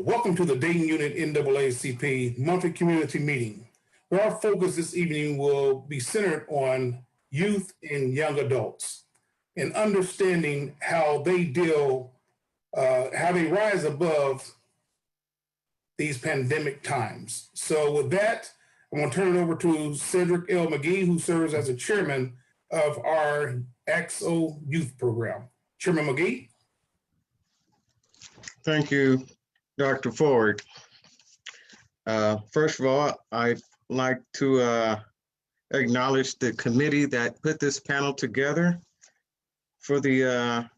Welcome to the Dayton Unit NAACP monthly community meeting, where our focus this evening will be centered on youth and young adults and understanding how they how they rise above these pandemic times. So with that, I'm going to turn it over to Cedric L. McGee, who serves as the chairman of our AXO youth program. Chairman McGee. Thank you, Dr. Ford. First of all, I'd like to acknowledge the committee that put this panel together for the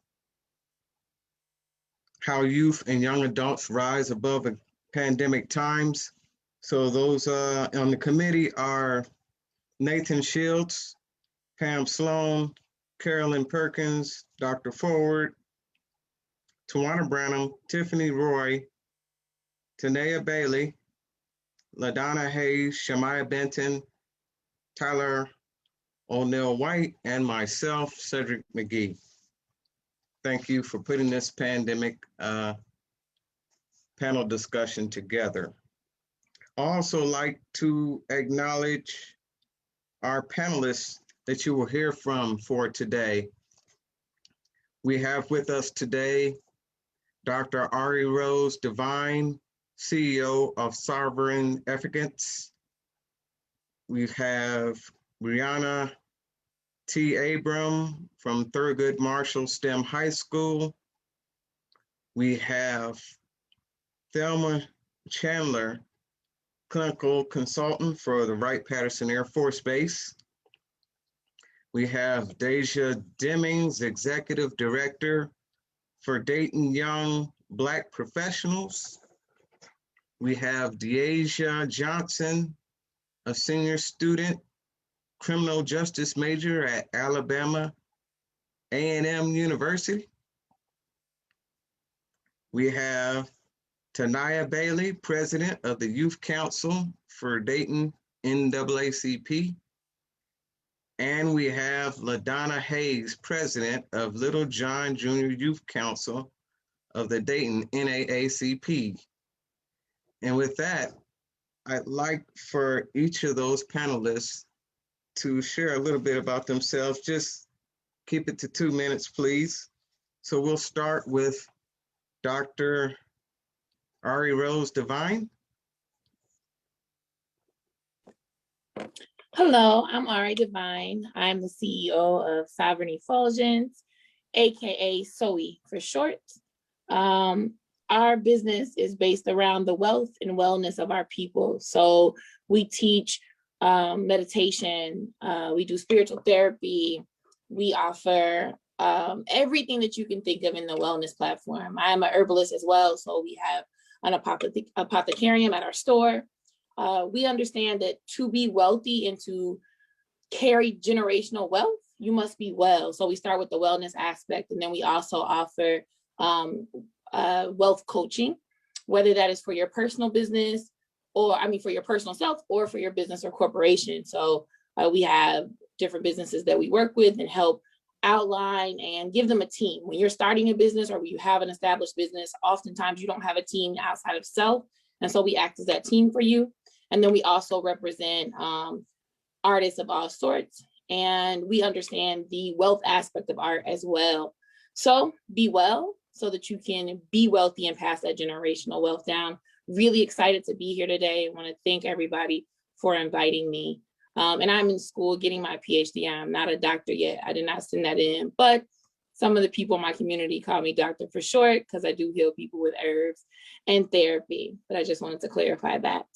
how youth and young adults rise above pandemic times. So those on the committee are Nathan Shields, Pam Sloan, Carolyn Perkins, Dr. Forward, Tawana Branham, Tiffany Roy, Tanea Bailey, LaDonna Hayes, Shemaiah Benton, Tyler O'Neill White, and myself, Cedric McGee. Thank you for putting this pandemic panel discussion together. I also like to acknowledge our panelists that you will hear from for today. We have with us today Dr. Ari Rose Devine, CEO of Sovereign Efficacy. We have Brianna T. Abram from Thurgood Marshall STEM High School. We have Thelma Chandler, clinical consultant for the Wright-Patterson Air Force Base. We have Deja Demings, executive director for Dayton Young Black Professionals. We have Deasia Johnson, a senior student, criminal justice major at Alabama A&M University. We have Tanaya Bailey, president of the Youth Council for Dayton NAACP. And we have LaDonna Hayes, president of Little John Junior Youth Council of the Dayton NAACP. And with that, I'd like for each of those panelists to share a little bit about themselves. Just keep it to 2 minutes, please. So we'll start with Dr. Ari Rose Devine. Hello, I'm Ari Devine. I'm the CEO of Sovereign Effulgence, AKA SOE for short. Our business is based around the wealth and wellness of our people. So we teach meditation, we do spiritual therapy, we offer everything that you can think of in the wellness platform. I am a herbalist as well, so we have an apothecarium at our store. We understand that to be wealthy and to carry generational wealth, you must be well. So we start with the wellness aspect, and then we also offer wealth coaching, whether that is for your personal business or, for your personal self or for your business or corporation. So we have different businesses that we work with and help outline and give them a team. When you're starting a business or when you have an established business, oftentimes you don't have a team outside of self. And so we act as that team for you. And then we also represent artists of all sorts. And we understand the wealth aspect of art as well. So be well so that you can be wealthy and pass that generational wealth down. Really excited to be here today. I want to thank everybody for inviting me. And I'm in school getting my PhD. I'm not a doctor yet. I did not send that in, but some of the people in my community call me doctor for short because I do heal people with herbs and therapy. But I just wanted to clarify that.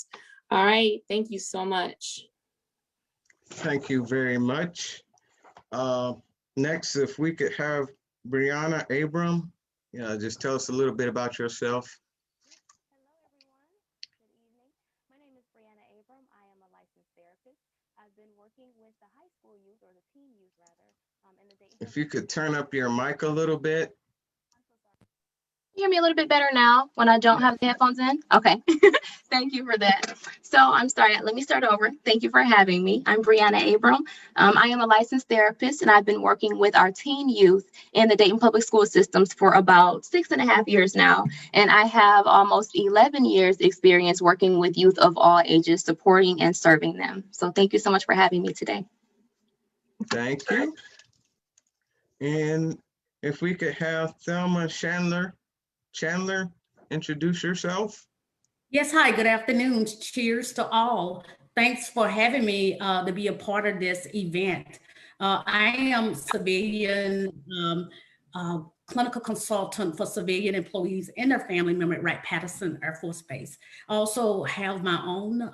All right. Thank you so much. Thank you very much. Next, if we could have Brianna Abram, just tell us a little bit about yourself. Hello, everyone. Good evening. My name is Brianna Abram. I am a licensed therapist. I've been working with the high school youth, or the teen youth rather, in the Dayton. If you could turn up your mic a little bit. I'm so sorry. hear me a little bit better now when I don't have the headphones in? Okay. Thank you for that. So I'm sorry, let me start over. Thank you for having me. I'm Brianna Abram. I am a licensed therapist, and I've been working with our teen youth in the Dayton Public School systems for about 6.5 years now. And I have almost 11 years experience working with youth of all ages, supporting and serving them. So thank you so much for having me today. Thank you. And if we could have Thelma Chandler, introduce yourself. Yes, hi, good afternoon. Cheers to all. Thanks for having me to be a part of this event. I am civilian clinical consultant for civilian employees and their family member at Wright-Patterson Air Force Base. I also have my own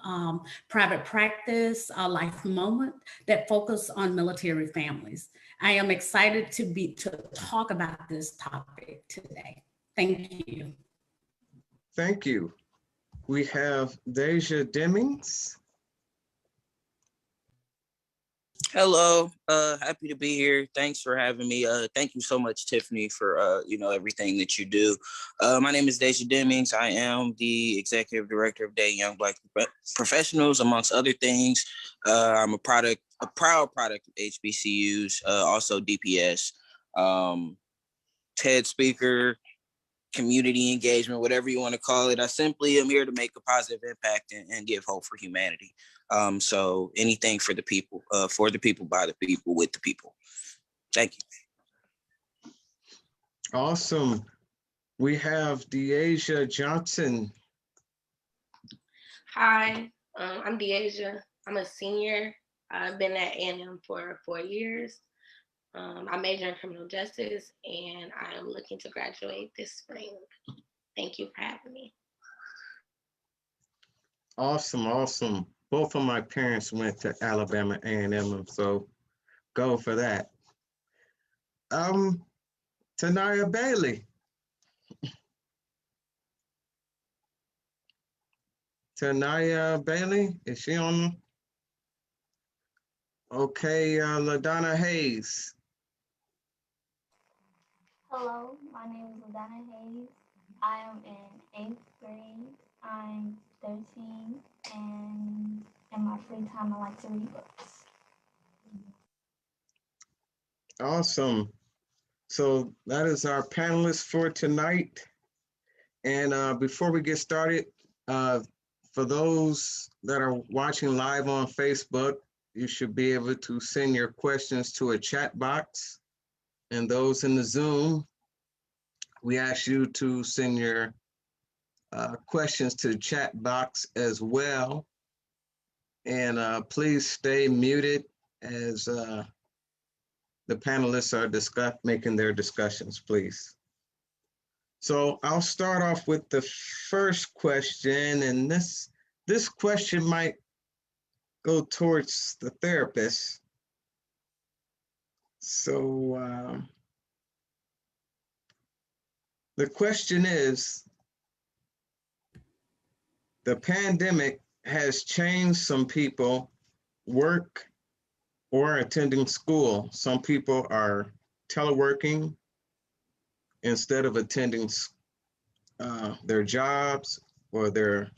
private practice, Life Moment, that focus on military families. I am excited to talk about this topic today. Thank you. Thank you. We have Deja Demings. Hello, happy to be here. Thanks for having me. Thank you so much, Tiffany, for everything that you do. My name is Deja Demings. I am the executive director of Dayton Young Black Professionals, amongst other things. I'm a proud product of HBCUs, also DPS, TED speaker, community engagement, whatever you want to call it. I simply am here to make a positive impact and give hope for humanity. So anything for the people, by the people, with the people. Thank you. Awesome. We have Deasia Johnson. Hi, I'm Deasia. I'm a senior. I've been at A&M for 4 years. I major in criminal justice, and I am looking to graduate this spring. Thank you for having me. Awesome, awesome. Both of my parents went to Alabama A&M, so go for that. Tanaya Bailey. Tanaya Bailey, is she on? Okay, LaDonna Hayes. Hello, my name is LaDonna Hayes. I am in 8th grade. I'm 13, and in my free time, I like to read books. Awesome. So that is our panelists for tonight. And before we get started, for those that are watching live on Facebook, you should be able to send your questions to a chat box. And those in the Zoom, we ask you to send your questions to the chat box as well. And please stay muted as the panelists are making their discussions, please. So I'll start off with the first question, and this question might go towards the therapist. So the question is, the pandemic has changed some people work or attending school. Some people are teleworking instead of attending their jobs, or they're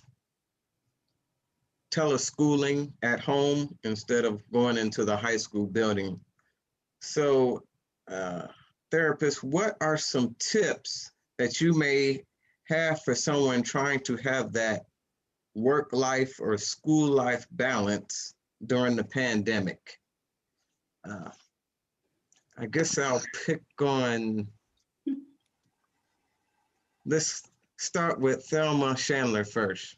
teleschooling at home instead of going into the high school building. So therapists, what are some tips that you may have for someone trying to have that work life or school life balance during the pandemic? I guess I'll pick on, let's start with Thelma Chandler first.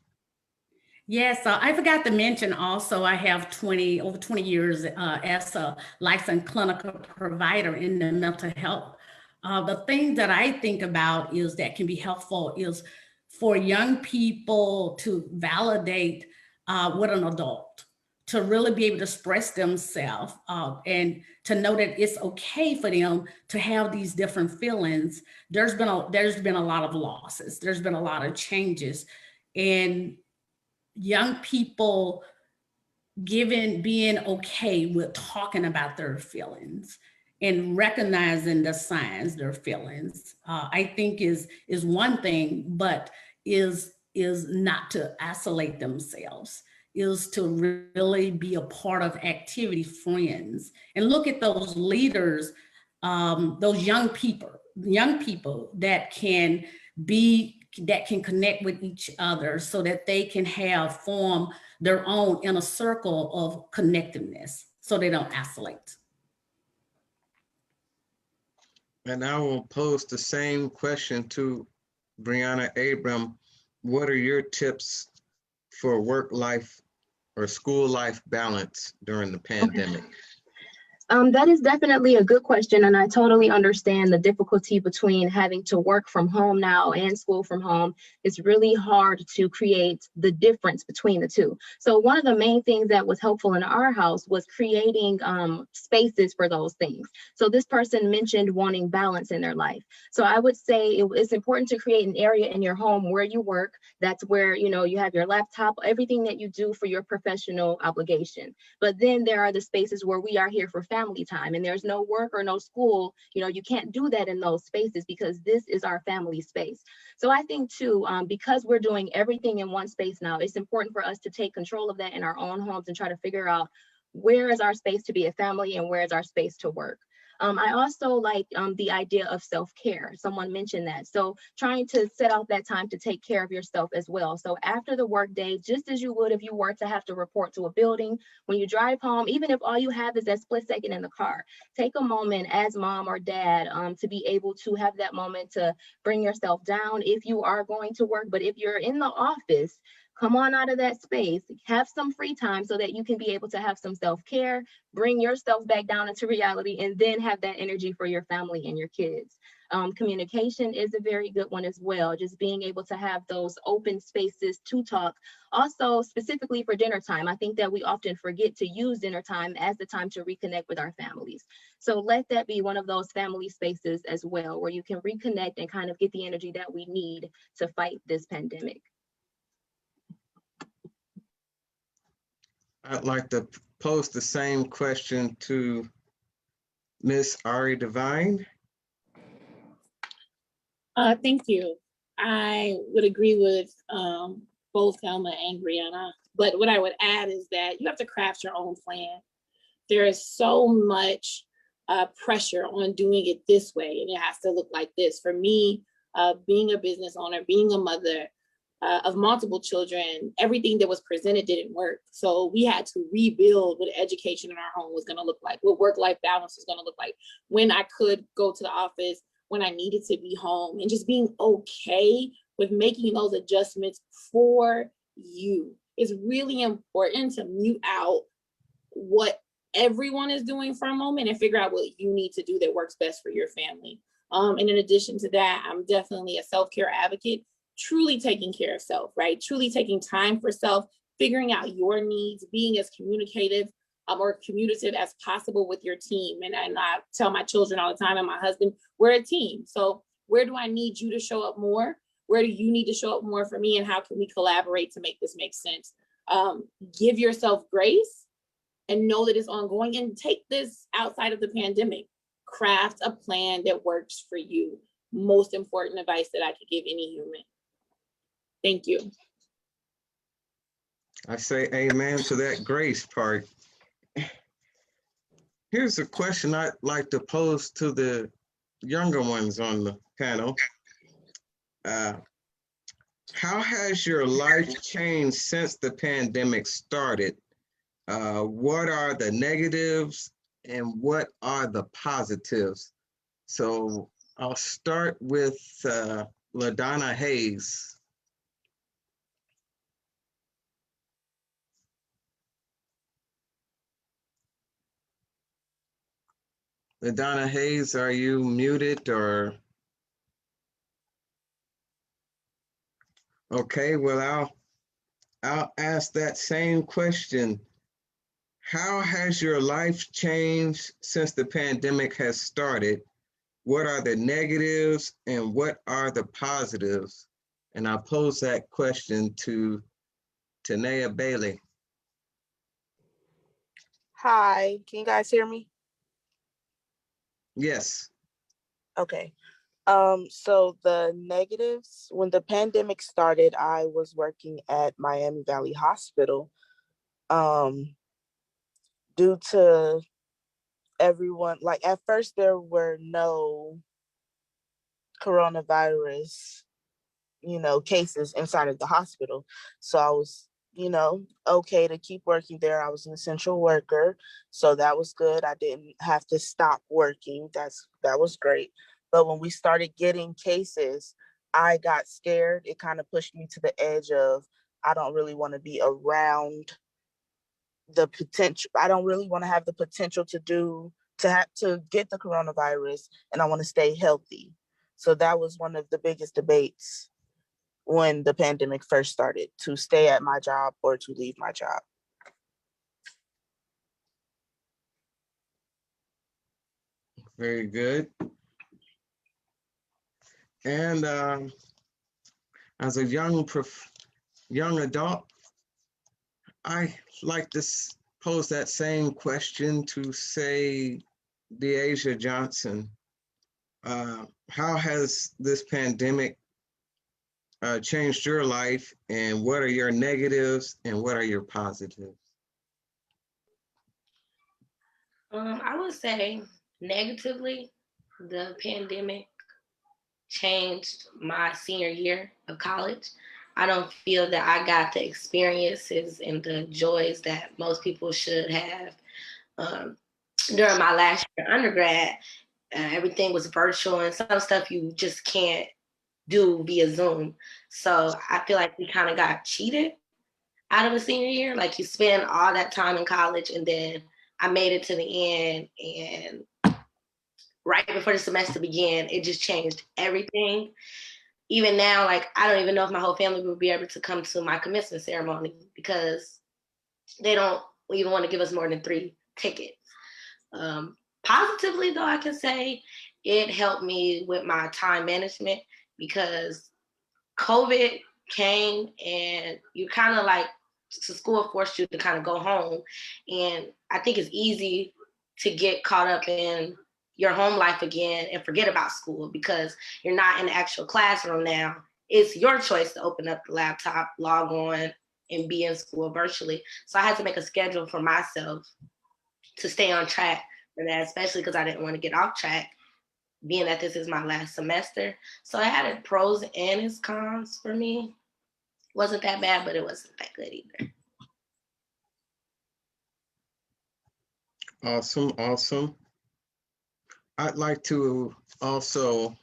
Yes, I forgot to mention also, I have over 20 years as a licensed clinical provider in the mental health. The thing that I think about is that can be helpful is for young people to validate with an adult, to really be able to express themselves and to know that it's okay for them to have these different feelings. There's been a lot of losses. There's been a lot of changes, and young people being okay with talking about their feelings and recognizing the signs, their feelings, I think is one thing, but is not to isolate themselves, is to really be a part of activity, friends, and look at those leaders, those young people that can connect with each other so that they can form their own inner circle of connectiveness so they don't isolate. And I will pose the same question to Brianna Abram. What are your tips for work-life or school-life balance during the pandemic? That is definitely a good question, and I totally understand the difficulty between having to work from home now and school from home. It's really hard to create the difference between the two. So one of the main things that was helpful in our house was creating spaces for those things. So this person mentioned wanting balance in their life. So I would say it's important to create an area in your home where you work. That's where, you know, you have your laptop, everything that you do for your professional obligation. But then there are the spaces where we are here for family time, and there's no work or no school. You know, you can't do that in those spaces because this is our family space. So I think too, because we're doing everything in one space now, it's important for us to take control of that in our own homes and try to figure out where is our space to be a family and where is our space to work. I also like the idea of self-care. Someone mentioned that. So trying to set out that time to take care of yourself as well. So after the workday, just as you would if you were to have to report to a building, when you drive home, even if all you have is that split second in the car, take a moment as mom or dad to be able to have that moment to bring yourself down if you are going to work. But if you're in the office, come on out of that space, have some free time so that you can be able to have some self-care, bring yourself back down into reality, and then have that energy for your family and your kids. Communication is a very good one as well, just being able to have those open spaces to talk. Also, specifically for dinner time, I think that we often forget to use dinner time as the time to reconnect with our families. So let that be one of those family spaces as well, where you can reconnect and kind of get the energy that we need to fight this pandemic. I'd like to pose the same question to Miss Ari Devine. Thank you. I would agree with both Thelma and Brianna, but what I would add is that you have to craft your own plan. There is so much pressure on doing it this way, and it has to look like this. For me, being a business owner, being a mother of multiple children, everything that was presented didn't work. So we had to rebuild what education in our home was going to look like, what work-life balance was going to look like, when I could go to the office, when I needed to be home, and just being okay with making those adjustments for you. It's really important to mute out what everyone is doing for a moment and figure out what you need to do that works best for your family. And in addition to that, I'm definitely a self-care advocate, truly taking care of self, right? Truly taking time for self, figuring out your needs, being as communicative or commutative as possible with your team. And I tell my children all the time and my husband, we're a team. So where do I need you to show up more? Where do you need to show up more for me? And how can we collaborate to make this make sense? Give yourself grace and know that it's ongoing, and take this outside of the pandemic. Craft a plan that works for you. Most important advice that I could give any human. Thank you. I say amen to that grace part. Here's a question I'd like to pose to the younger ones on the panel. How has your life changed since the pandemic started? What are the negatives and what are the positives? So I'll start with LaDonna Hayes. LaDonna Hayes, are you muted or? Okay, well, I'll ask that same question. How has your life changed since the pandemic has started? What are the negatives and what are the positives? And I'll pose that question to Tanea Bailey. Hi, can you guys hear me? Yes. Okay. So the negatives, when the pandemic started, I was working at Miami Valley Hospital. Due to everyone, like at first there were no coronavirus, cases inside of the hospital. So I was, okay to keep working there. I was an essential worker, so that was good. I didn't have to stop working. That was great. But when we started getting cases, I got scared. It kind of pushed me to the edge of I don't really want to be around the potential. I don't really want to have the potential to get the coronavirus, and I want to stay healthy. So that was one of the biggest debates when the pandemic first started, to stay at my job or to leave my job. Very good. And as a young adult, I like to pose that same question to, say, Deasia Johnson. How has this pandemic changed your life, and what are your negatives and what are your positives? I would say negatively, the pandemic changed my senior year of college. I don't feel that I got the experiences and the joys that most people should have. During my last year undergrad, everything was virtual, and some stuff you just can't do via Zoom. So I feel like we kind of got cheated out of a senior year. Like, you spend all that time in college, and then I made it to the end, and right before the semester began, it just changed everything. Even now, like, I don't even know if my whole family will be able to come to my commencement ceremony because they don't even want to give us more than 3 tickets. Positively, though, I can say it helped me with my time management, because COVID came and you kind of like, school forced you to kind of go home. And I think it's easy to get caught up in your home life again and forget about school because you're not in the actual classroom now. It's your choice to open up the laptop, log on, and be in school virtually. So I had to make a schedule for myself to stay on track for that, especially because I didn't want to get off track, being that this is my last semester. So it had its pros and its cons for me. Wasn't that bad, but it wasn't that good either. Awesome, awesome. I'd like to also,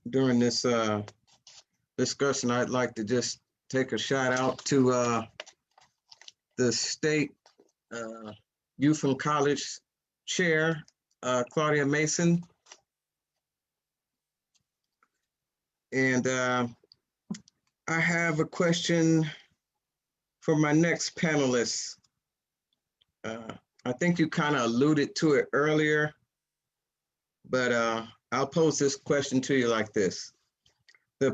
during this discussion, I'd like to just take a shout out to the state Youth and College Chair, Claudia Mason. And I have a question for my next panelist. I think you kind of alluded to it earlier, but I'll pose this question to you like this. The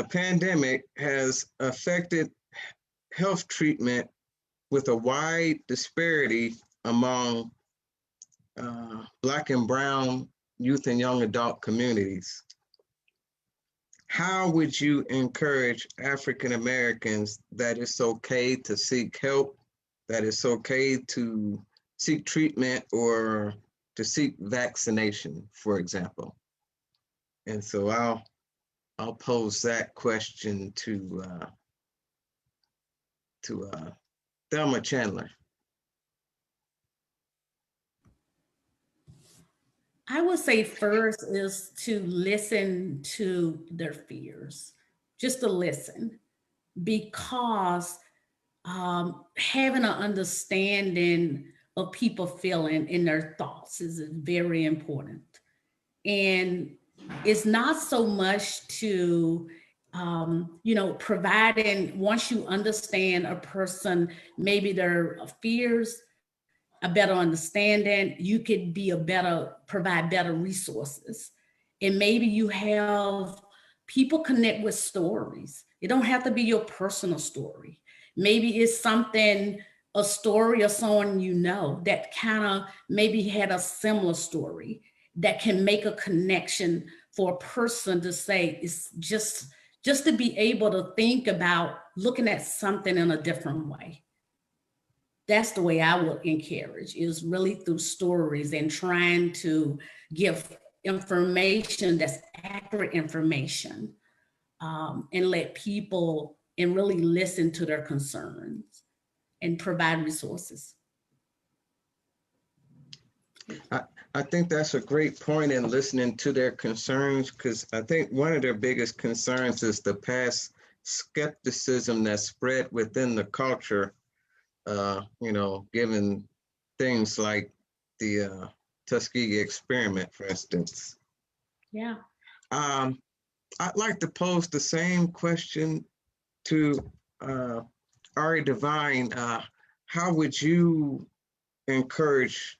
pandemic has affected health treatment with a wide disparity among Black and Brown youth and young adult communities. How would you encourage African Americans that it's okay to seek help, that it's okay to seek treatment or to seek vaccination, for example? And so I'll pose that question to Thelma Chandler. I would say first is to listen to their fears, just to listen, because having an understanding of people feeling in their thoughts is very important. And it's not so much to, providing, once you understand a person, maybe their fears, a better understanding, you could provide better resources. And maybe you have people connect with stories. It don't have to be your personal story. Maybe it's a story of someone that kind of maybe had a similar story. that can make a connection for a person to say, it's just to be able to think about looking at something in a different way. That's the way I would encourage, is really through stories and trying to give information that's accurate information, and let people and really listen to their concerns and provide resources. I think that's a great point in listening to their concerns, because I think one of their biggest concerns is the past skepticism that's spread within the culture, you know, given things like the Tuskegee experiment, for instance. Yeah. I'd like to pose the same question to Ari Devine. How would you encourage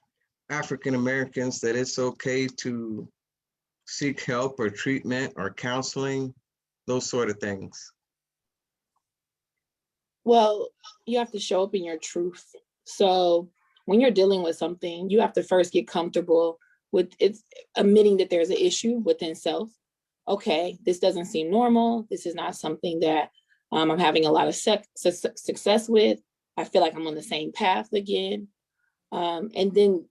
African Americans that it's okay to seek help or treatment or counseling, those sort of things? Well, you have to show up in your truth. So when you're dealing with something, you have to first get comfortable with it's admitting that there's an issue within self. Okay, this doesn't seem normal. This is not something that I'm having a lot of success with. I feel like I'm on the same path again. And then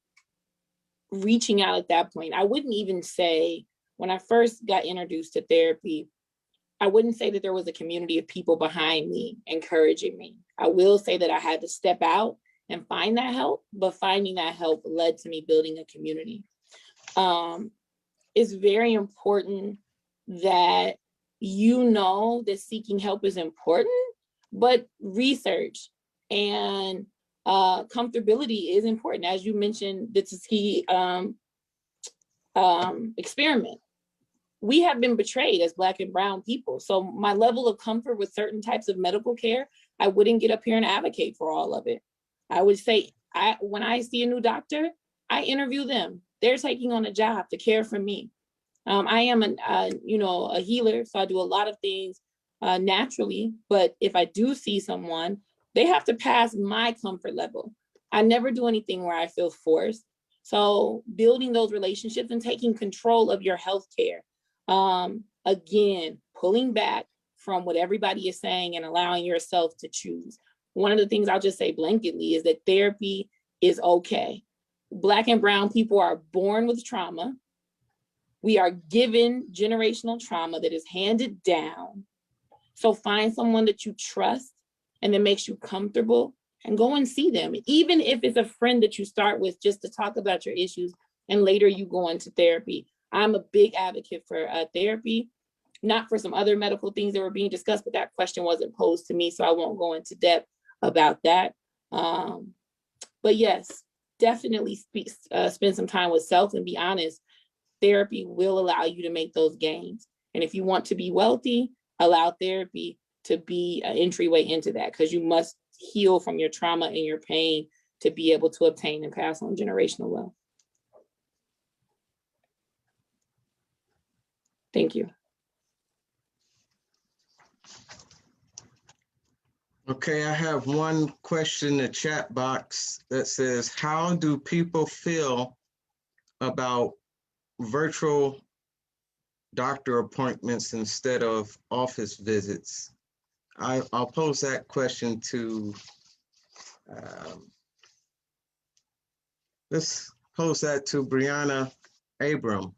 reaching out at that point. I wouldn't even say, when I first got introduced to therapy, I wouldn't say that there was a community of people behind me encouraging me. I will say that I had to step out and find that help, but finding that help led to me building a community. It's very important that you know that seeking help is important, but research and comfortability is important. As you mentioned, the Tuskegee experiment. We have been betrayed as Black and brown people. So my level of comfort with certain types of medical care, I wouldn't get up here and advocate for all of it. I would say, when I see a new doctor, I interview them. They're taking on a job to care for me. I am a healer, so I do a lot of things naturally. But if I do see someone, they have to pass my comfort level. I never do anything where I feel forced. So building those relationships and taking control of your healthcare. Again, pulling back from what everybody is saying and allowing yourself to choose. One of the things I'll just say blanketly is that therapy is okay. Black and brown people are born with trauma. We are given generational trauma that is handed down. So find someone that you trust and that makes you comfortable and go and see them. Even if it's a friend that you start with just to talk about your issues and later you go into therapy. I'm a big advocate for therapy, not for some other medical things that were being discussed, but that question wasn't posed to me, so I won't go into depth about that. But yes, definitely spend some time with self and be honest. Therapy will allow you to make those gains. And if you want to be wealthy, allow therapy to be an entryway into that, because you must heal from your trauma and your pain to be able to obtain and pass on generational wealth. Thank you. Okay, I have one question in the chat box that says, how do people feel about virtual doctor appointments instead of office visits? I'll pose that question to, let's pose that to Brianna Abram.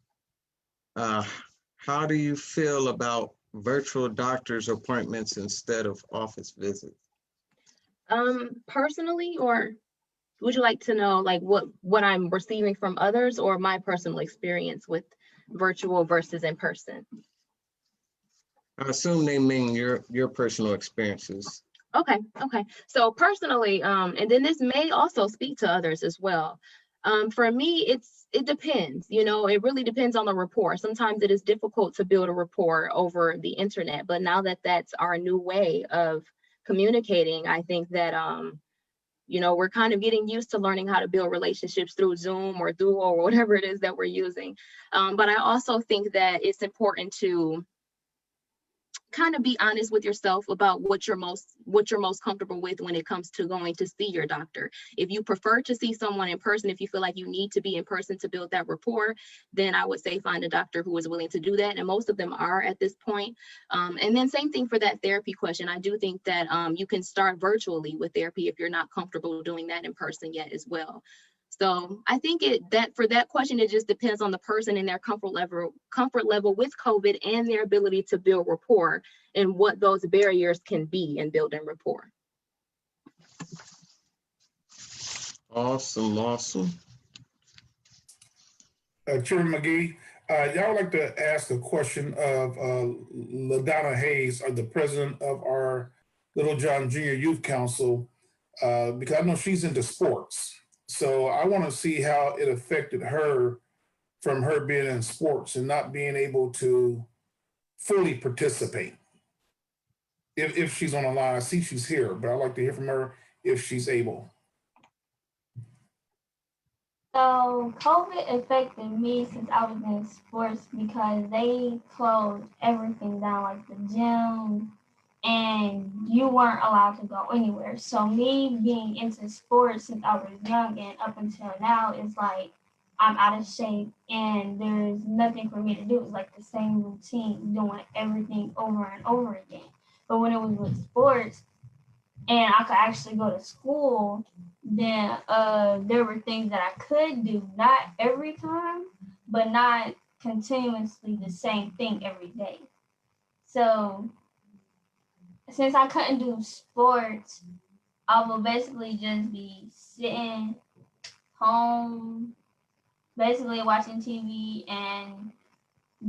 How do you feel about virtual doctor's appointments instead of office visits? Personally, or would you like to know like what I'm receiving from others, or my personal experience with virtual versus in person? I assume they mean your personal experiences. Okay. So personally, and then this may also speak to others as well. For me, it depends, it really depends on the rapport. Sometimes it is difficult to build a rapport over the internet, but now that that's our new way of communicating, I think that, we're kind of getting used to learning how to build relationships through Zoom or Duo or whatever it is that we're using. But I also think that it's important to kind of be honest with yourself about what you're most comfortable with when it comes to going to see your doctor. If you prefer to see someone in person, if you feel like you need to be in person to build that rapport, then I would say find a doctor who is willing to do that. And most of them are at this point. And then same thing for that therapy question. I do think that you can start virtually with therapy if you're not comfortable doing that in person yet as well. So I think for that question, it just depends on the person and their comfort level with COVID and their ability to build rapport and what those barriers can be in building rapport. Awesome, awesome. Chairman McGee, y'all like to ask a question of LaDonna Hayes, the president of our Little John Junior Youth Council, because I know she's into sports. So I want to see how it affected her from her being in sports and not being able to fully participate. If she's on the line, I see she's here, but I'd like to hear from her if she's able. So COVID affected me since I was in sports because they closed everything down, like the gym, and you weren't allowed to go anywhere. So me being into sports since I was young and up until now is like I'm out of shape and there's nothing for me to do. It's like the same routine, doing everything over and over again. But when it was with sports and I could actually go to school, then there were things that I could do, not every time, but not continuously the same thing every day. So since I couldn't do sports, I will basically just be sitting home, basically watching TV and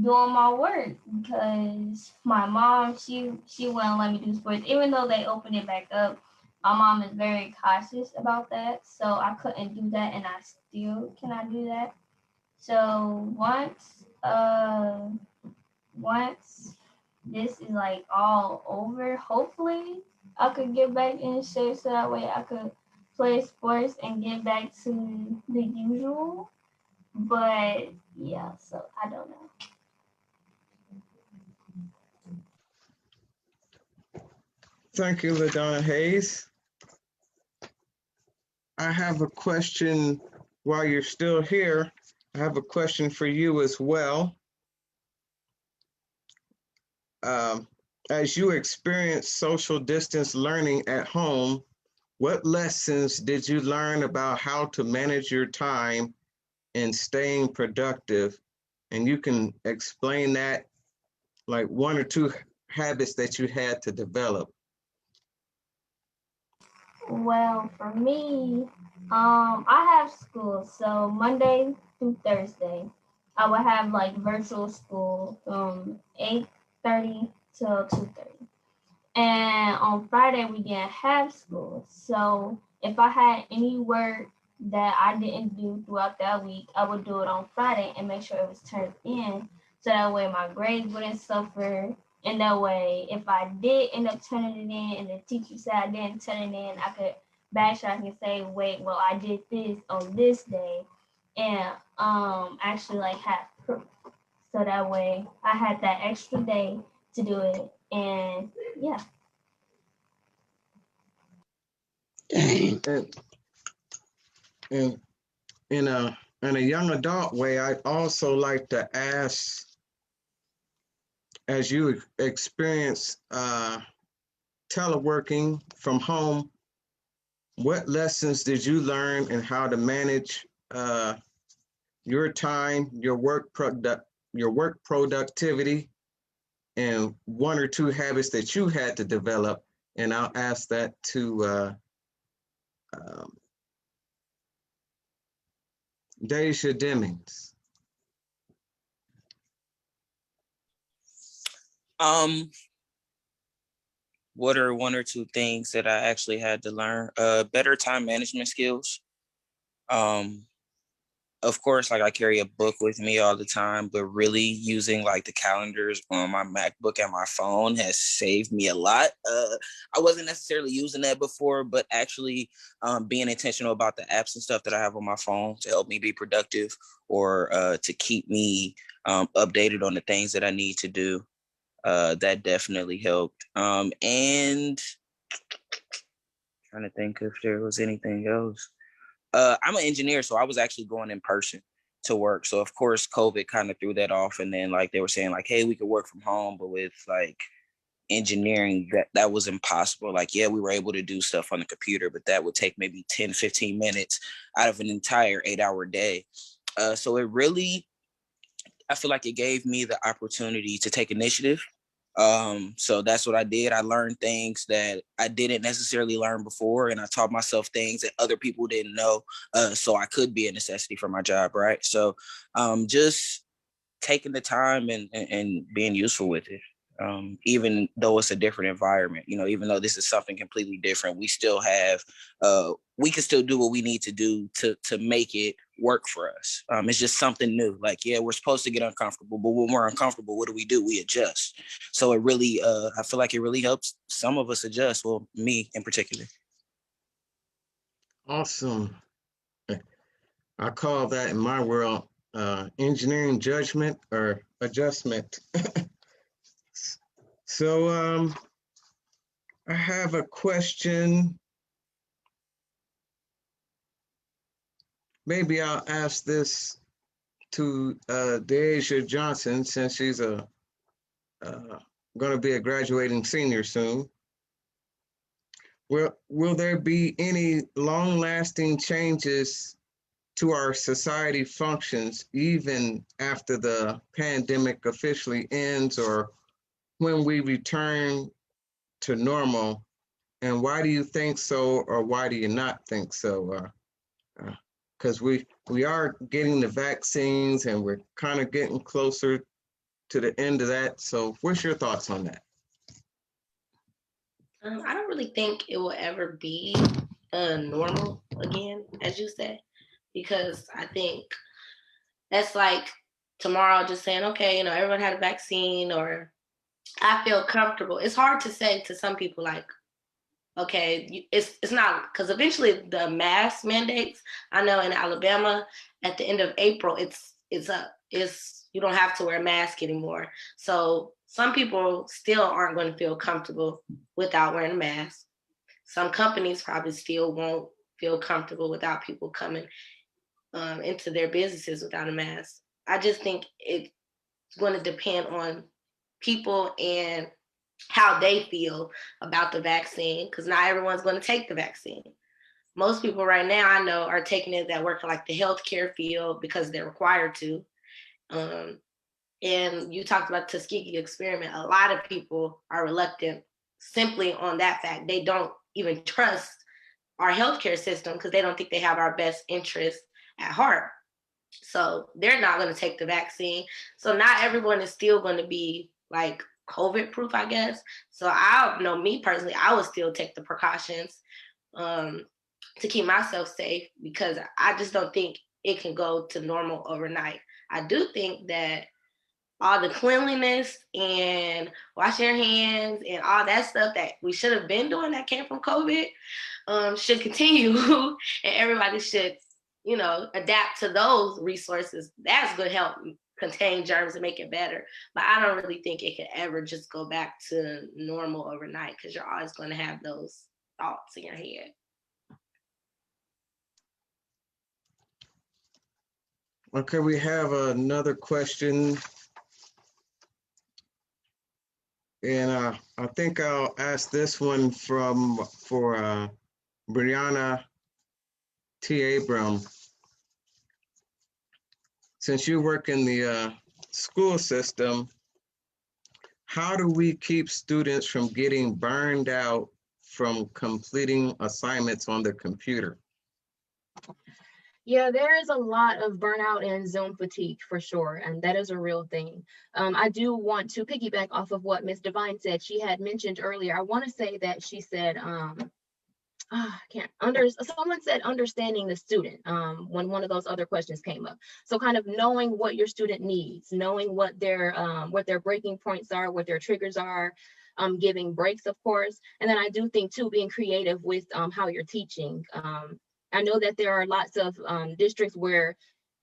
doing my work because my mom, she wouldn't let me do sports. Even though they opened it back up, my mom is very cautious about that. So I couldn't do that and I still cannot do that. So once this is like all over, hopefully I could get back in shape so that way I could play sports and get back to the usual. But yeah, so I don't know. Thank you, LaDonna Hayes. I have a question while you're still here. I have a question for you as well. As you experience social distance learning at home, what lessons did you learn about how to manage your time and staying productive? And you can explain that, like 1 or 2 habits that you had to develop. Well, for me, I have school, so Monday through Thursday, I would have like virtual school from 8:30 till 2:30. And on Friday, we didn't have school. So if I had any work that I didn't do throughout that week, I would do it on Friday and make sure it was turned in. So that way my grades wouldn't suffer. And that way, if I did end up turning it in and the teacher said I didn't turn it in, I could backtrack and say, wait, well, I did this on this day and actually like have proof. So that way I had that extra day to do it. And yeah. And in a young adult way, I also like to ask, as you experience teleworking from home, what lessons did you learn in how to manage your time, your work productivity, and 1 or 2 habits that you had to develop? And I'll ask that to Deja Demings. What are 1 or 2 things that I actually had to learn? Better time management skills. Of course, like I carry a book with me all the time, but really using like the calendars on my MacBook and my phone has saved me a lot. I wasn't necessarily using that before, but actually being intentional about the apps and stuff that I have on my phone to help me be productive or to keep me updated on the things that I need to do. That definitely helped. And trying to think if there was anything else. I'm an engineer, so I was actually going in person to work. So of course, COVID kind of threw that off. And then like they were saying like, hey, we could work from home, but with like engineering, that was impossible. Like, yeah, we were able to do stuff on the computer, but that would take maybe 10, 15 minutes out of an entire 8-hour day. So it really, I feel like it gave me the opportunity to take initiative. So that's what I did. I learned things that I didn't necessarily learn before, and I taught myself things that other people didn't know. So I could be a necessity for my job, right? So just taking the time and being useful with it. Even though it's a different environment, even though this is something completely different, we still have, we can still do what we need to do to make it work for us. It's just something new. Like, yeah, we're supposed to get uncomfortable, but when we're uncomfortable, what do? We adjust. So it really, I feel like it really helps some of us adjust. Well, me in particular. Awesome. I call that in my world, engineering judgment or adjustment. So I have a question. Maybe I'll ask this to Deja Johnson, since she's going to be a graduating senior soon. Will there be any long-lasting changes to our society functions even after the pandemic officially ends, or when we return to normal? And why do you think so, or why do you not think so? Because we are getting the vaccines and we're kind of getting closer to the end of that. So what's your thoughts on that? I don't really think it will ever be normal again, as you said, because I think that's like tomorrow just saying, okay, everyone had a vaccine, or I feel comfortable. It's hard to say to some people, like, okay, it's not, because eventually the mask mandates, I know in Alabama at the end of April, it's you don't have to wear a mask anymore. So some people still aren't going to feel comfortable without wearing a mask. Some companies probably still won't feel comfortable without people coming into their businesses without a mask. I just think it's going to depend on people and how they feel about the vaccine, because not everyone's going to take the vaccine. Most people right now I know are taking it that work in like the healthcare field because they're required to. And you talked about Tuskegee experiment. A lot of people are reluctant simply on that fact. They don't even trust our healthcare system because they don't think they have our best interests at heart. So they're not going to take the vaccine. So not everyone is still going to be like COVID proof, I guess. So I know, me personally, I would still take the precautions to keep myself safe, because I just don't think it can go to normal overnight. I do think that all the cleanliness and washing your hands and all that stuff that we should have been doing that came from COVID should continue, and everybody should, adapt to those resources. That's going to help contain germs and make it better. But I don't really think it could ever just go back to normal overnight, because you're always going to have those thoughts in your head. Okay, we have another question. And I think I'll ask this one for Brianna T. Abram. Since you work in the school system, how do we keep students from getting burned out from completing assignments on the computer? Yeah, there is a lot of burnout and Zoom fatigue for sure, and that is a real thing. I do want to piggyback off of what Ms. Devine said. She had mentioned earlier, I want to say that she said, someone said understanding the student when one of those other questions came up. So kind of knowing what your student needs, knowing what their breaking points are, what their triggers are, giving breaks, of course. And then I do think too, being creative with how you're teaching. I know that there are lots of districts where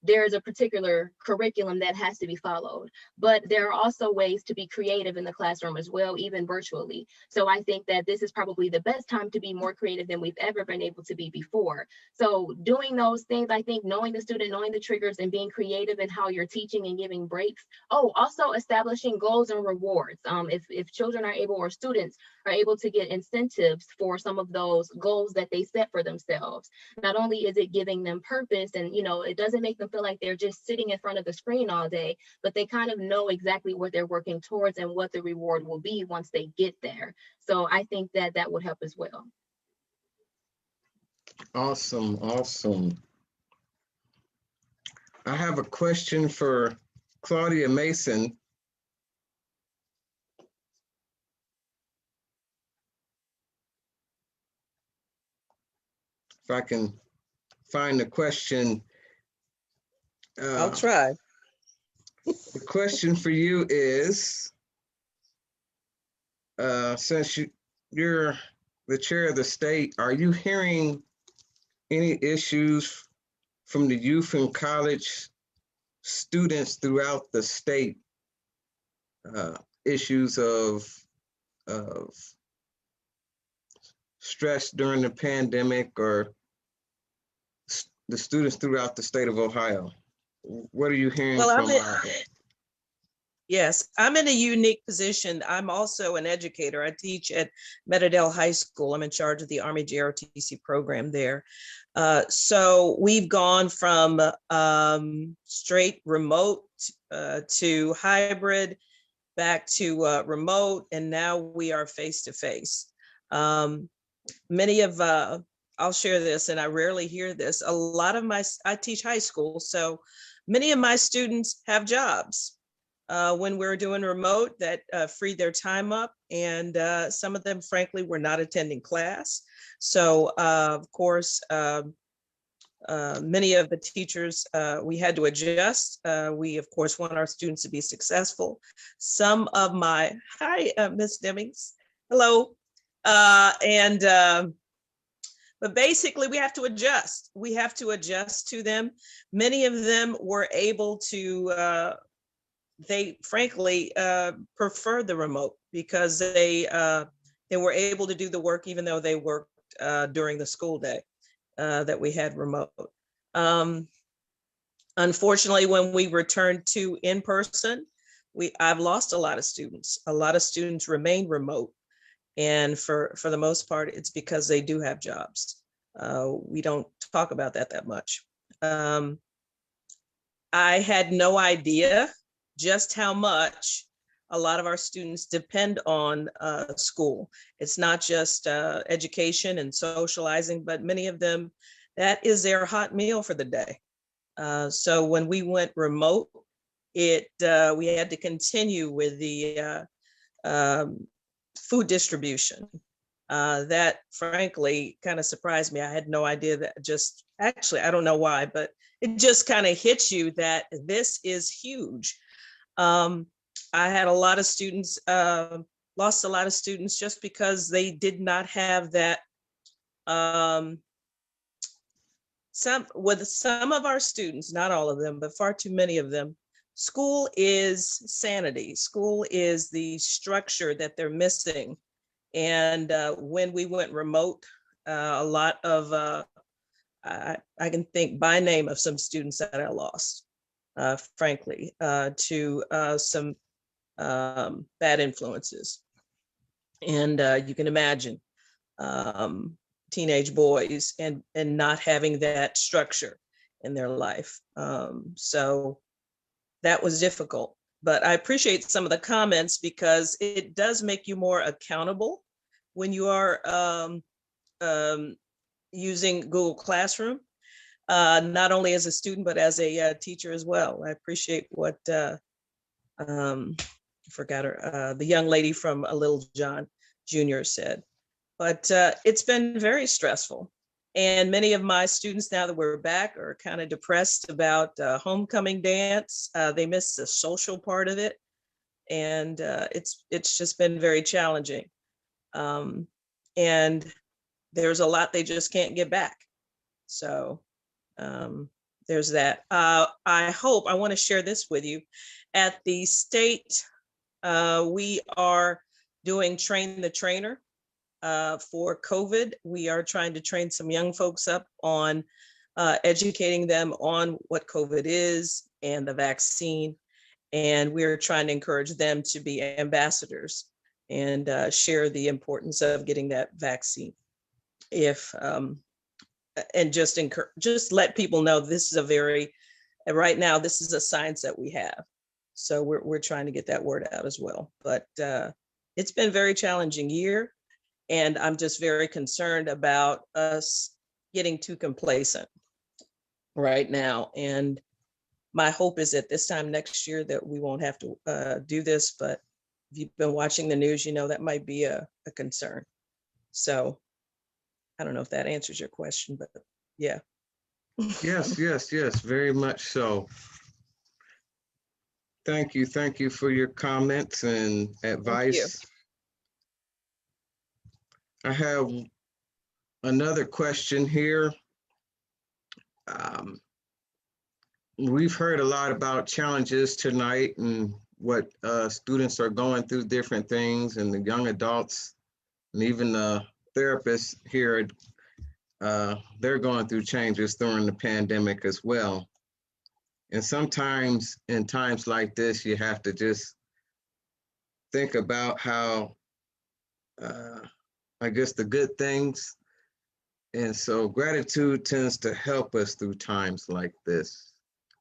there's a particular curriculum that has to be followed. But there are also ways to be creative in the classroom as well, even virtually. So I think that this is probably the best time to be more creative than we've ever been able to be before. So doing those things, I think knowing the student, knowing the triggers, and being creative in how you're teaching and giving breaks. Oh, also establishing goals and rewards. If children are able, or students are able to get incentives for some of those goals that they set for themselves, not only is it giving them purpose, and it doesn't make them feel like they're just sitting in front of the screen all day, but they kind of know exactly what they're working towards and what the reward will be once they get there. So I think that that would help as well. Awesome, awesome. I have a question for Claudia Mason. If I can find the question. I'll try. The question for you is, since you're the chair of the state, are you hearing any issues from the youth and college students throughout the state? Issues of stress during the pandemic, or the students throughout the state of Ohio? What are you hearing from? Yes, I'm in a unique position. I'm also an educator. I teach at Meadowdale High School. I'm in charge of the Army JROTC program there. So we've gone from straight remote to hybrid, back to remote, and now we are face-to-face. Many of, I'll share this, and I rarely hear this, a lot of I teach high school, so many of my students have jobs. When we're doing remote, that freed their time up, and some of them, frankly, were not attending class. So, of course, many of the teachers, we had to adjust. We, of course, want our students to be successful. Some of my, hi, Ms. Demings, hello. But basically, we have to adjust. We have to adjust to them. Many of them were able to, they frankly prefer the remote because they were able to do the work even though they worked during the school day that we had remote. Unfortunately, when we returned to in-person, I've lost a lot of students. A lot of students remain remote. And for the most part, it's because they do have jobs. We don't talk about that much. I had no idea just how much a lot of our students depend on school. It's not just education and socializing, but many of them, that is their hot meal for the day. So when we went remote, we had to continue with the food distribution. That frankly kind of surprised me. I had no idea that, actually, I don't know why, but it just kind of hits you that this is huge. I had a lot of students, lost a lot of students just because they did not have that. With some of our students, not all of them, but far too many of them, school is sanity. School is the structure that they're missing. And when we went remote, a lot of, I can think by name of some students that I lost, frankly, to some bad influences. And you can imagine teenage boys and not having that structure in their life. So that was difficult. But I appreciate some of the comments because it does make you more accountable when you are using Google Classroom, not only as a student, but as a teacher as well. I appreciate what, I forgot her, the young lady from Little John Jr. said. But it's been very stressful. And many of my students, now that we're back, are kind of depressed about homecoming dance. They miss the social part of it. And it's just been very challenging. And there's a lot they just can't get back. So there's that. I want to share this with you. At the state, we are doing Train the Trainer for COVID. We are trying to train some young folks up on educating them on what COVID is and the vaccine. And we're trying to encourage them to be ambassadors and share the importance of getting that vaccine. And just let people know this is right now, this is a science that we have. So we're trying to get that word out as well. But it's been a very challenging year. And I'm just very concerned about us getting too complacent right now. And my hope is that this time next year that we won't have to do this. But if you've been watching the news, you know that might be a concern. So I don't know if that answers your question, but yeah. Yes, very much so. Thank you for your comments and advice. I have another question here. We've heard a lot about challenges tonight and what students are going through, different things, and the young adults and even the therapists here, they're going through changes during the pandemic as well. And sometimes in times like this, you have to just think about how, I guess, the good things. And so gratitude tends to help us through times like this,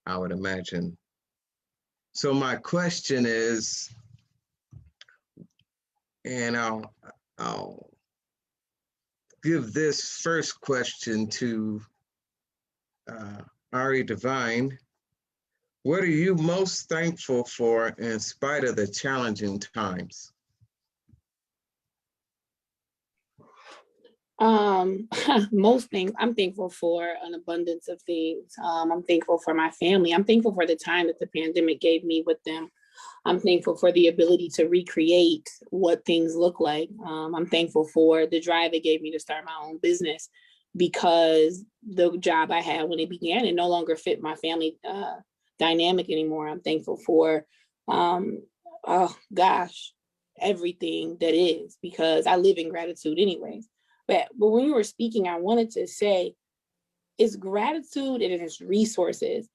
I would imagine. So my question is, and I'll give this first question to Ari Divine. What are you most thankful for in spite of the challenging times? Most things, I'm thankful for an abundance of things. I'm thankful for my family. I'm thankful for the time that the pandemic gave me with them. I'm thankful for the ability to recreate what things look like. I'm thankful for the drive it gave me to start my own business, because the job I had when it began, it no longer fit my family dynamic anymore. I'm thankful for, everything that is, because I live in gratitude anyways. But when you were speaking, I wanted to say it's gratitude and it's resources.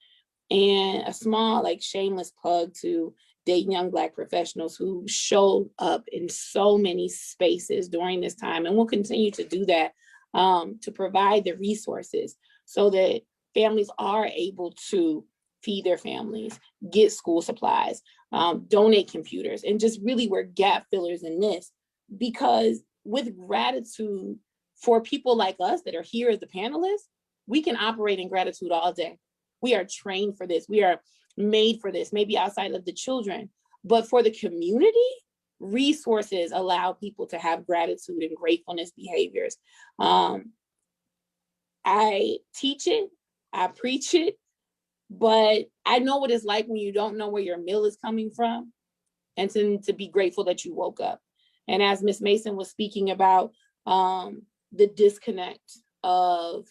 And a small, shameless plug to Dayton Young Black professionals who showed up in so many spaces during this time and will continue to do that, to provide the resources so that families are able to feed their families, get school supplies, donate computers, and just really were gap fillers in this. Because with gratitude for people like us that are here as the panelists, we can operate in gratitude all day. We are trained for this. We are made for this, maybe outside of the children. But for the community, resources allow people to have gratitude and gratefulness behaviors. I teach it, I preach it, but I know what it's like when you don't know where your meal is coming from, and to be grateful that you woke up. And as Ms. Mason was speaking about the disconnect of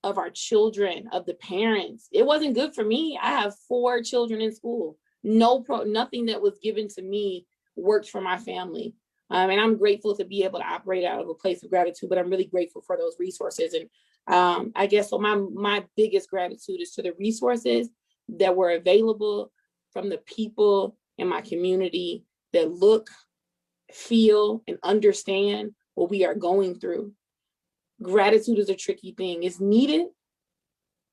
our children, of the parents, it wasn't good for me. I have 4 children in school. Nothing that was given to me worked for my family. And I'm grateful to be able to operate out of a place of gratitude, but I'm really grateful for those resources. And I guess so my biggest gratitude is to the resources that were available from the people in my community that look, feel, and understand what we are going through. Gratitude is a tricky thing. It's needed,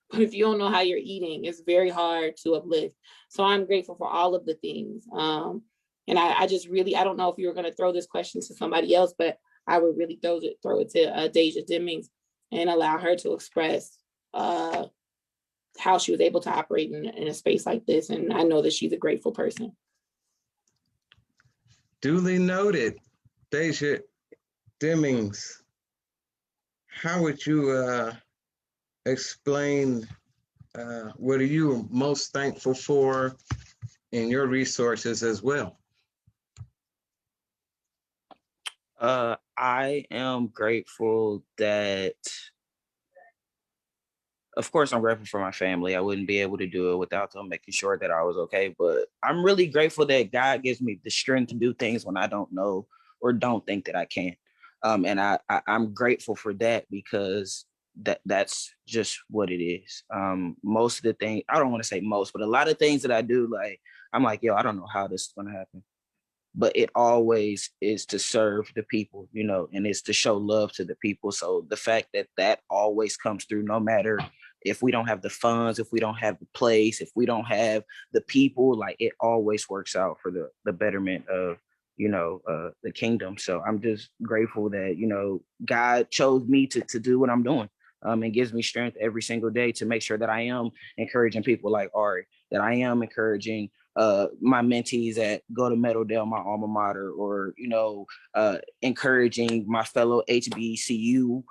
but if you don't know how you're eating, it's very hard to uplift. So I'm grateful for all of the things. And I just really, I don't know if you were going to throw this question to somebody else, but I would really throw it to Deja Demings and allow her to express how she was able to operate in a space like this. And I know that she's a grateful person. Duly noted. Deja Demings, how would you explain what are you most thankful for in your resources as well? I am grateful that of course, I'm grateful for my family. I wouldn't be able to do it without them making sure that I was okay. But I'm really grateful that God gives me the strength to do things when I don't know or don't think that I can. And I'm grateful for that because that's just what it is. Most of the things, I don't want to say most, but a lot of things that I do, like, I'm like, yo, I don't know how this is going to happen. But it always is to serve the people, you know, and it's to show love to the people. So the fact that that always comes through, no matter if we don't have the funds, if we don't have the place, if we don't have the people, like, it always works out for the betterment of, you know, the kingdom. So I'm just grateful that, you know, God chose me to do what I'm doing. And gives me strength every single day to make sure that I am encouraging people like Ari, that I am encouraging my mentees at Go to Meadowdale, my alma mater, or, you know, encouraging my fellow HBCU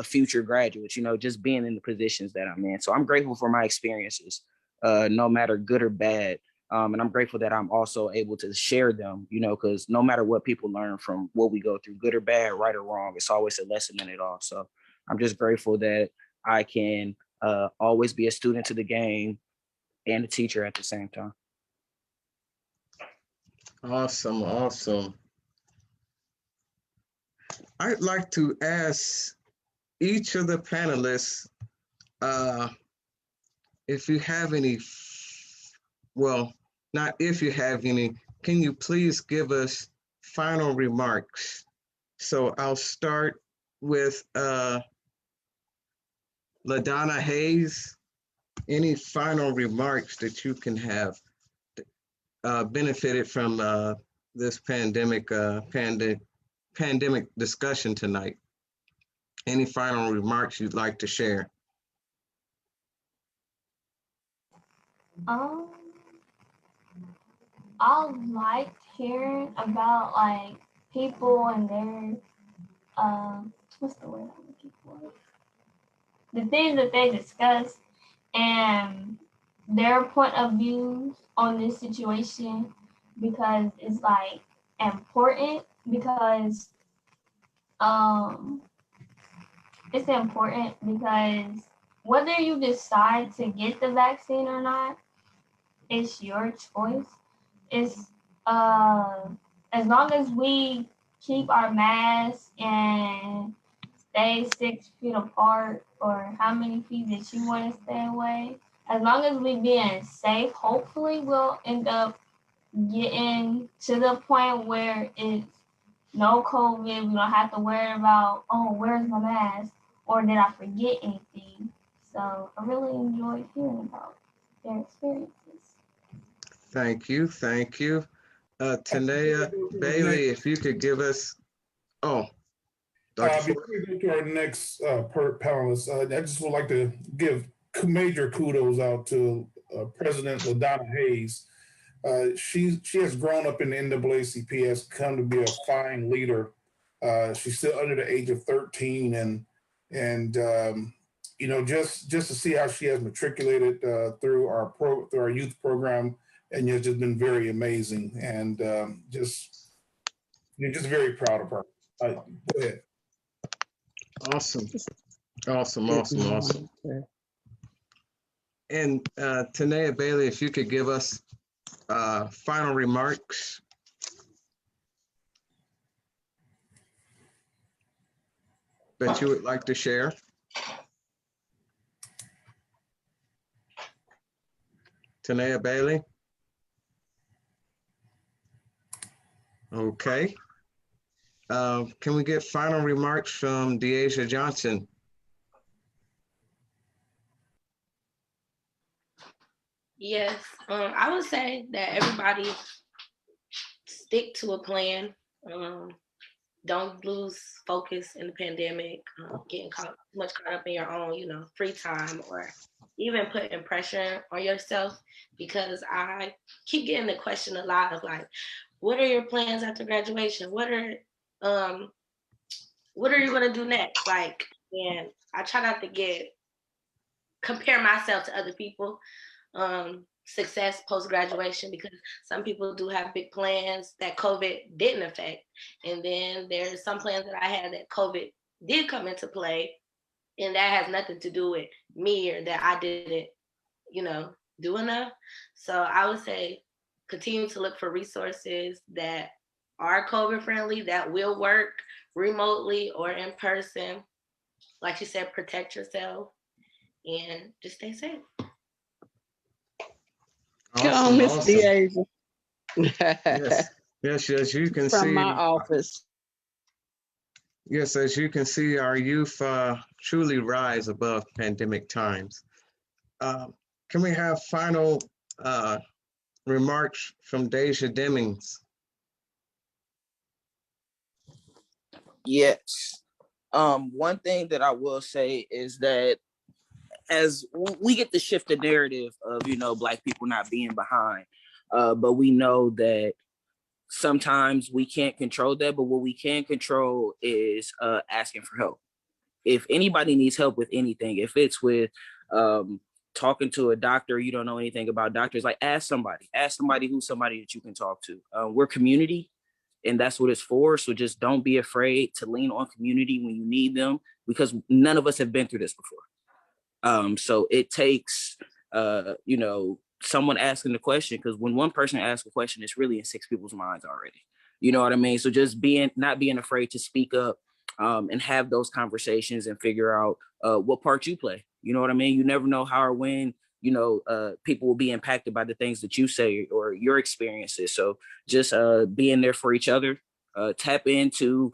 future graduates, you know, just being in the positions that I'm in. So I'm grateful for my experiences, no matter good or bad. And I'm grateful that I'm also able to share them, you know, because no matter what people learn from what we go through, good or bad, right or wrong, it's always a lesson in it all. So I'm just grateful that I can always be a student to the game and a teacher at the same time. Awesome, awesome. I'd like to ask each of the panelists if you have any, well, not if you have any, can you please give us final remarks? So I'll start with LaDonna Hayes. Any final remarks that you can have benefited from this pandemic discussion tonight? Any final remarks you'd like to share? I liked hearing about like people and their what's the word I'm looking for? The things that they discuss and their point of views on this situation, because it's like important, because it's important because whether you decide to get the vaccine or not, it's your choice. It's as long as we keep our masks and stay 6 feet apart, or how many feet that you want to stay away, as long as we being safe, hopefully we'll end up getting to the point where it's no COVID. We don't have to worry about, oh, where's my mask? Or did I forget anything? So I really enjoyed hearing about their experiences. Thank you, thank you. Tanea Bailey, if you could give us, Dr. Before we go to our next panelist, I just would like to give major kudos out to President LaDonna Hayes. She has grown up in the NAACP, has come to be a fine leader. She's still under the age of 13, and you know, just to see how she has matriculated through our youth program, and it's just been very amazing, and just very proud of her. Go ahead. Awesome. And Tanea Bailey, if you could give us final remarks. That you would like to share. Tanea Bailey. Okay. Can we get final remarks from Deasia Johnson? Yes, I would say that everybody stick to a plan. Don't lose focus in the pandemic, getting too much caught up in your own, you know, free time, or even putting pressure on yourself, because I keep getting the question a lot of like, what are your plans after graduation? What are you gonna do next? Like, and I try not to compare myself to other people. Success post-graduation, because some people do have big plans that COVID didn't affect. And then there's some plans that I had that COVID did come into play. And that has nothing to do with me or that I didn't, do enough. So I would say continue to look for resources that are COVID friendly, that will work remotely or in person. Like you said, protect yourself and just stay safe. Come on, Awesome, Miss awesome. DeAsia. Yes, as you can From see, my office. yes, as you can see, our youth truly rise above pandemic times. Can we have final remarks from Deja Demings? Yes. One thing that I will say is that as we get to shift the narrative of, Black people not being behind, but we know that sometimes we can't control that, but what we can control is asking for help. If anybody needs help with anything, if it's with talking to a doctor, you don't know anything about doctors, like ask somebody who's somebody that you can talk to. We're community, and that's what it's for. So just don't be afraid to lean on community when you need them, because none of us have been through this before. So it takes, someone asking the question, because when one person asks a question, it's really in 6 people's minds already. You know what I mean? So just not being afraid to speak up and have those conversations and figure out what part you play. You know what I mean? You never know how or when, people will be impacted by the things that you say or your experiences. So just being there for each other, tap into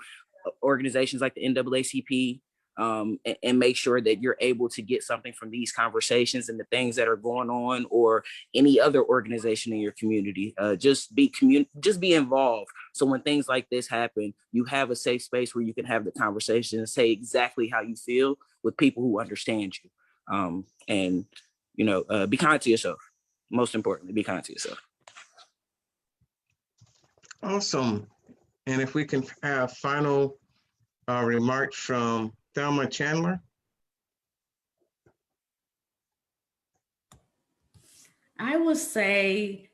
organizations like the NAACP, and make sure that you're able to get something from these conversations and the things that are going on, or any other organization in your community. Just be involved. So when things like this happen, you have a safe space where you can have the conversation and say exactly how you feel with people who understand you. And be kind to yourself. Most importantly, be kind to yourself. Awesome. And if we can have final remarks from Thelma Chandler. I would say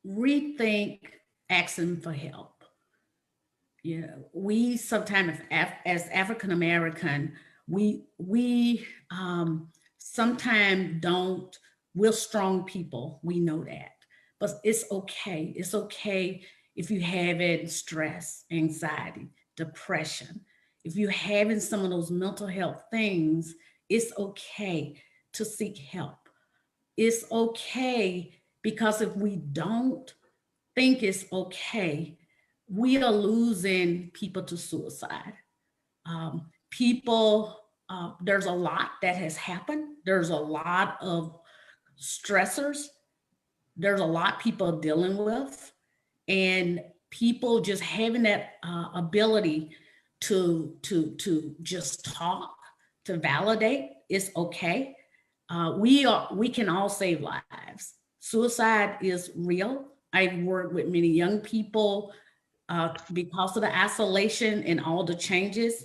rethink asking for help. We sometimes, as African American, we sometimes don't. We're strong people. We know that, but it's okay. It's okay if you're having stress, anxiety, depression. If you're having some of those mental health things, it's okay to seek help. It's okay, because if we don't think it's okay, we are losing people to suicide. There's a lot that has happened. There's a lot of stressors. There's a lot people are dealing with, and people just having that ability to just talk, to validate, it's okay. We can all save lives. Suicide is real. I've worked with many young people because of the isolation and all the changes,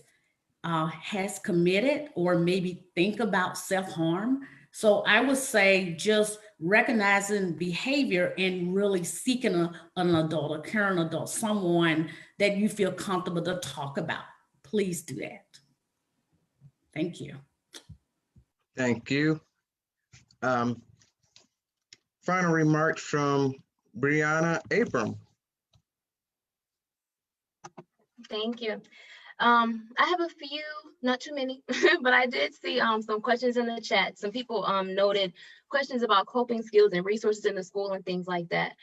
has committed or maybe think about self-harm. So I would say just recognizing behavior and really seeking an adult, a caring adult, someone that you feel comfortable to talk about. Please do that. Thank you. Thank you. Final remarks from Brianna Abram. Thank you. I have a few, not too many, but I did see some questions in the chat. Some people noted questions about coping skills and resources in the school and things like that.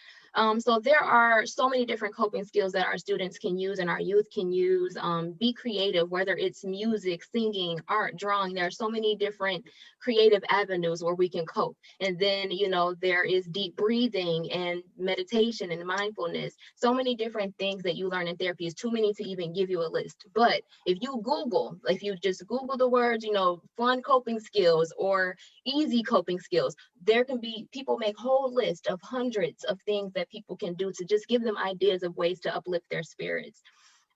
So there are so many different coping skills that our students can use and our youth can use. Be creative, whether it's music, singing, art, drawing. There are so many different creative avenues where we can cope. And then, there is deep breathing and meditation and mindfulness. So many different things that you learn in therapy. It's too many to even give you a list. But if you just Google the words, fun coping skills or easy coping skills, there can be, people make whole list of hundreds of things that people can do to just give them ideas of ways to uplift their spirits.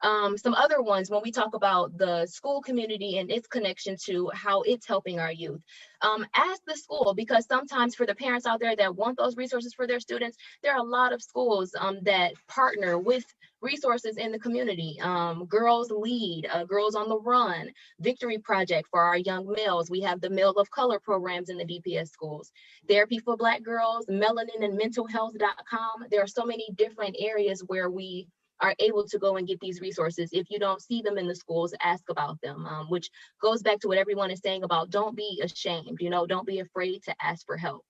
Some other ones, when we talk about the school community and its connection to how it's helping our youth, ask the school, because sometimes for the parents out there that want those resources for their students, there are a lot of schools that partner with resources in the community. Girls Lead, Girls on the Run, Victory Project for our young males. We have the Male of Color programs in the DPS schools. Therapy for Black Girls, melanin and mentalhealth.com. There are so many different areas where we are able to go and get these resources. If you don't see them in the schools, ask about them, which goes back to what everyone is saying about don't be ashamed, don't be afraid to ask for help.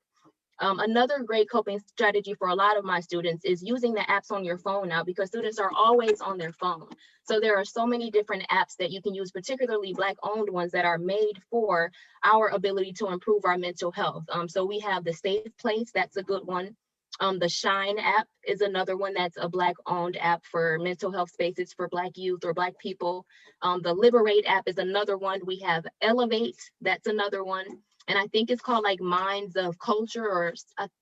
Another great coping strategy for a lot of my students is using the apps on your phone now, because students are always on their phone. So there are so many different apps that you can use, particularly Black-owned ones that are made for our ability to improve our mental health. So we have the Safe Place, that's a good one. The Shine app is another one that's a Black-owned app for mental health spaces for Black youth or Black people. The Liberate app is another one. We have Elevate, that's another one. And I think it's called like Minds of Culture or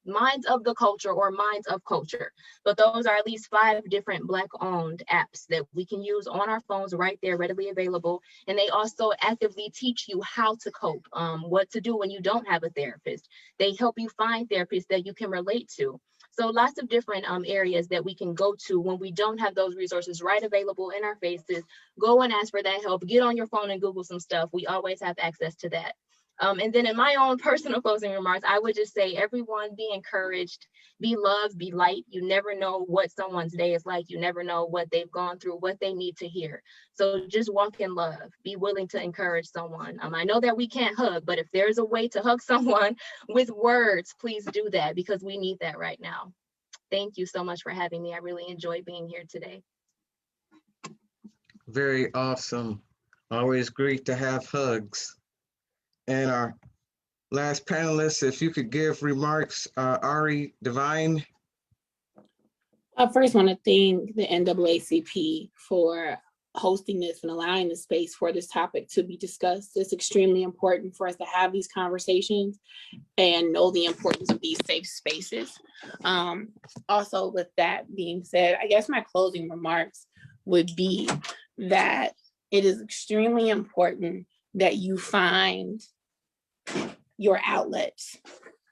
Minds of the Culture or Minds of Culture. But those are at least 5 different Black-owned apps that we can use on our phones right there, readily available. And they also actively teach you how to cope, what to do when you don't have a therapist. They help you find therapists that you can relate to. So lots of different areas that we can go to when we don't have those resources right available in our faces. Go and ask for that help. Get on your phone and Google some stuff. We always have access to that. And then in my own personal closing remarks, I would just say, everyone be encouraged, be loved, be light. You never know what someone's day is like. You never know what they've gone through, what they need to hear. So just walk in love, be willing to encourage someone. I know that we can't hug, but if there's a way to hug someone with words, please do that, because we need that right now. Thank you so much for having me. I really enjoyed being here today. Very awesome. Always great to have hugs. And our last panelist, if you could give remarks, Ari Devine. I first want to thank the NAACP for hosting this and allowing the space for this topic to be discussed. It's extremely important for us to have these conversations and know the importance of these safe spaces. Also, with that being said, I guess my closing remarks would be that it is extremely important that you find your outlets.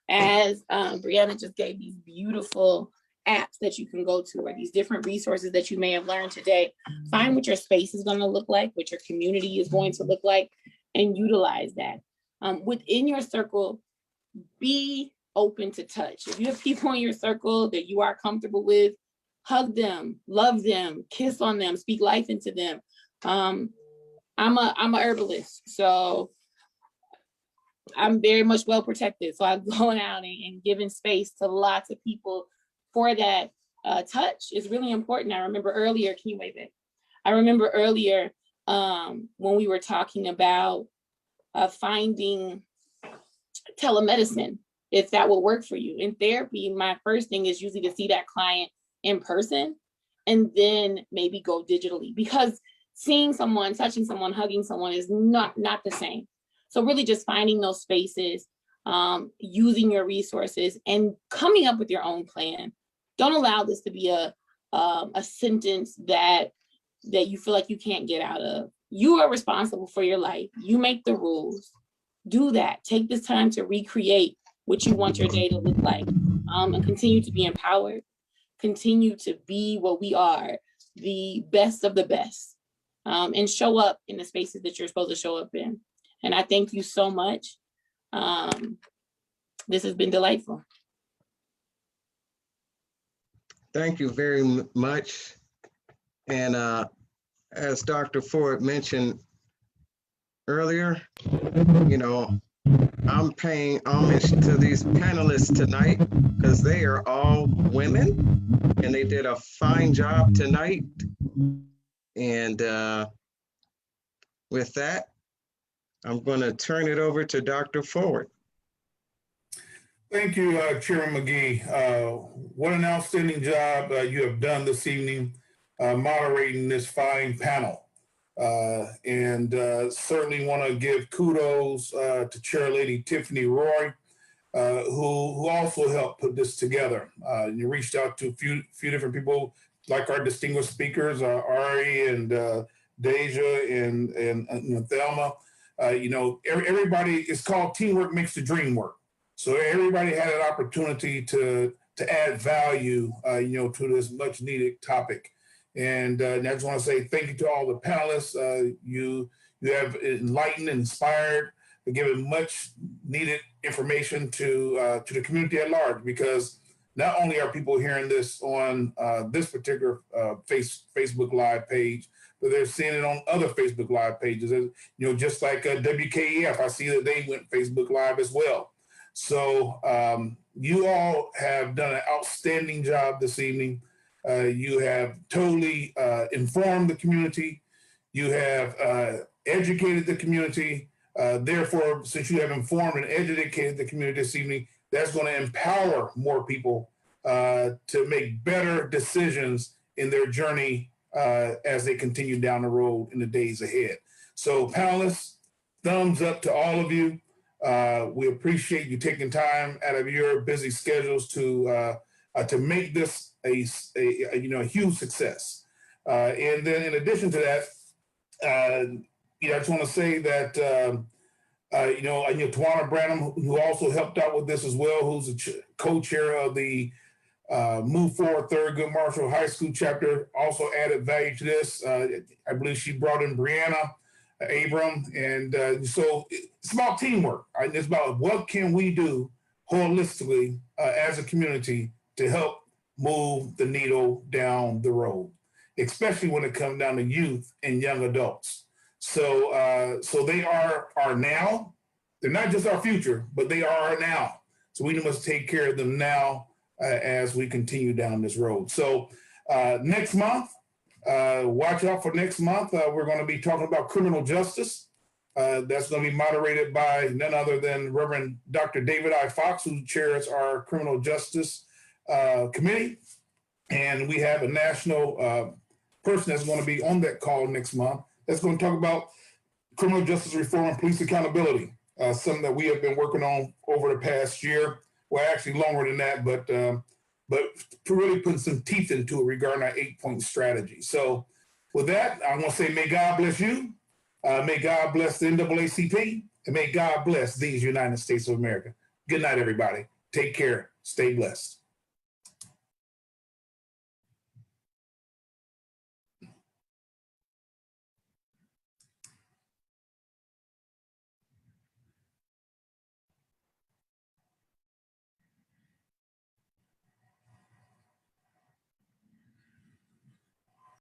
As Brianna just gave these beautiful apps that you can go to, or these different resources that you may have learned today. Find what your space is going to look like, what your community is going to look like, and utilize that. Within your circle, be open to touch. If you have people in your circle that you are comfortable with, hug them, love them, kiss on them, speak life into them. I'm a herbalist, so I'm very much well protected. So I'm going out and giving space to lots of people for that. Touch is really important. I remember earlier, can you wave it? I remember earlier when we were talking about finding telemedicine, if that will work for you. In therapy, my first thing is usually to see that client in person and then maybe go digitally, because seeing someone, touching someone, hugging someone is not the same. So really just finding those spaces, using your resources and coming up with your own plan. Don't allow this to be a sentence that you feel like you can't get out of. You are responsible for your life. You make the rules. Do that. Take this time to recreate what you want your day to look like, and continue to be empowered. Continue to be what we are, the best of the best, and show up in the spaces that you're supposed to show up in. And I thank you so much. This has been delightful. Thank you very much. And as Dr. Ford mentioned earlier, I'm paying homage to these panelists tonight because they are all women and they did a fine job tonight. And with that, I'm going to turn it over to Dr. Ford. Thank you, Chairman McGee. What an outstanding job you have done this evening moderating this fine panel. And certainly want to give kudos to Chair Lady Tiffany Roy, who also helped put this together. You reached out to a few different people, like our distinguished speakers, Ari and Deja and Thelma. Everybody, it's called teamwork makes the dream work. So everybody had an opportunity to add value, to this much needed topic. And I just want to say thank you to all the panelists. You have enlightened, inspired, given much needed information to the community at large, because not only are people hearing this on this particular Facebook Live page, but they're seeing it on other Facebook Live pages. Just like WKEF, I see that they went Facebook Live as well. So you all have done an outstanding job this evening. You have totally informed the community. You have educated the community. Therefore, since you have informed and educated the community this evening, that's going to empower more people to make better decisions in their journey as they continue down the road in the days ahead. So panelists, thumbs up to all of you. We appreciate you taking time out of your busy schedules to make this a huge success. And then in addition to that, I just want to say that Tawana Branham, who also helped out with this as well, who's the co-chair of the Move Forward Thurgood Marshall High School chapter, also added value to this. I believe she brought in Brianna Abram, and so it's about teamwork. Right? It's about what can we do holistically as a community to help move the needle down the road, especially when it comes down to youth and young adults. So they are our now. They're not just our future, but they are our now. So we must take care of them now as we continue down this road. So next month, watch out for next month. We're going to be talking about criminal justice. That's going to be moderated by none other than Reverend Dr. David I. Fox, who chairs our criminal justice committee. And we have a national person that's going to be on that call next month that's going to talk about criminal justice reform and police accountability, something that we have been working on over the past year. Well, actually longer than that, but to really put some teeth into it regarding our 8-point strategy. So with that, I want to say, may God bless you. May God bless the NAACP, and may God bless these United States of America. Good night, everybody. Take care. Stay blessed.